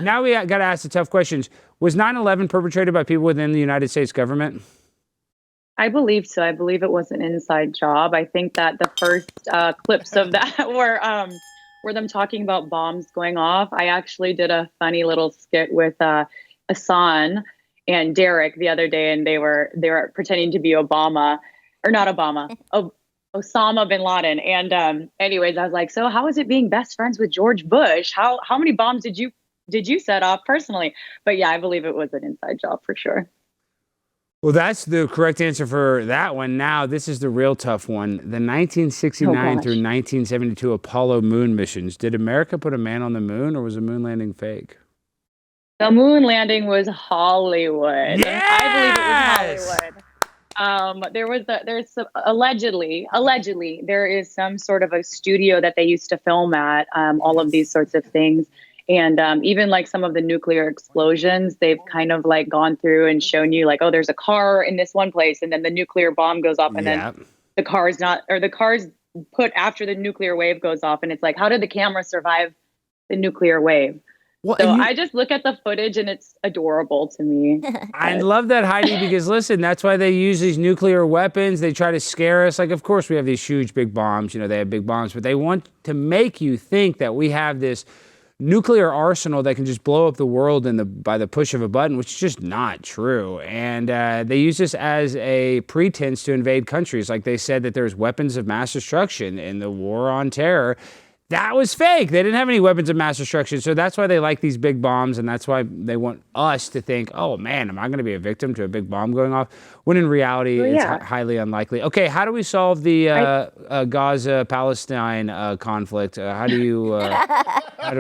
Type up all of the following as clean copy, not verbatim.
Now we got to ask the tough questions. Was 9/11 perpetrated by people within the United States government? I believe so. I believe it was an inside job. I think that the first clips of that were them talking about bombs going off. I actually did a funny little skit with Hassan and Derek the other day, and they were pretending to be Obama, or not Obama, Osama bin Laden. And anyways, I was like, so how is it being best friends with George Bush? How many bombs did you set off personally? But yeah, I believe it was an inside job for sure. Well, that's the correct answer for that one. Now, this is the real tough one. The Oh 1969 through gosh. 1972 Apollo moon missions. Did America put a man on the moon, or was the moon landing fake? The moon landing was Hollywood. I believe it was Yes! Hollywood. There's some, allegedly there is some sort of a studio that they used to film at, all of these sorts of things. And even like some of the nuclear explosions, they've kind of like gone through and shown you like, oh, there's a car in this one place, and then the nuclear bomb goes off, and Yeah. then the car's not, or the car's put after the nuclear wave goes off, and it's like, how did the camera survive the nuclear wave? Well, So and you, I just look at the footage and it's adorable to me. I But love that, Heidi, because listen, that's why they use these nuclear weapons. They try to scare us. Like, of course, we have these huge, big bombs. You know, they have big bombs, but they want to make you think that we have this nuclear arsenal that can just blow up the world by the push of a button, which is just not true. And they use this as a pretense to invade countries. Like they said that there's weapons of mass destruction in the war on terror. That was fake. They didn't have any weapons of mass destruction. So that's why they like these big bombs. And that's why they want us to think, oh, man, am I going to be a victim to a big bomb going off? When in reality, well, it's yeah, highly unlikely. Okay, how do we solve the I Gaza-Palestine conflict? How do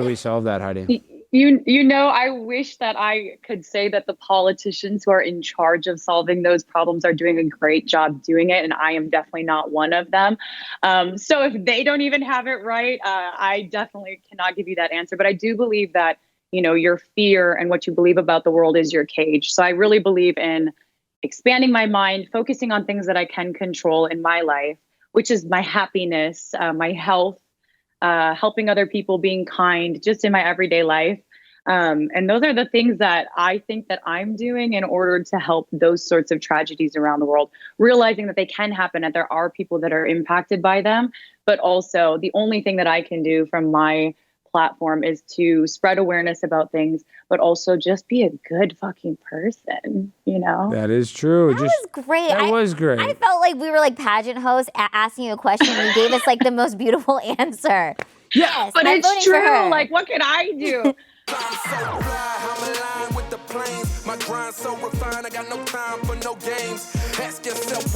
we solve that, Heidi? you know, I wish that I could say that the politicians who are in charge of solving those problems are doing a great job doing it, and I am definitely not one of them. So if they don't even have it right, I definitely cannot give you that answer. But I do believe that, you know, your fear and what you believe about the world is your cage. So I really believe in expanding my mind, focusing on things that I can control in my life, which is my happiness, my health, helping other people, being kind, just in my everyday life. And those are the things that I think that I'm doing in order to help those sorts of tragedies around the world, realizing that they can happen and there are people that are impacted by them. But also, the only thing that I can do from my platform is to spread awareness about things, but also just be a good fucking person, you know? That is true. That was great. That was great. I felt like we were like pageant hosts asking you a question and you gave us like the most beautiful answer. Yes, But I'm it's voting for true. her. Like, what can I do? I'm so fly, I'm aligned with the planes. My grind so refined, I got no time for no games. Ask yourself.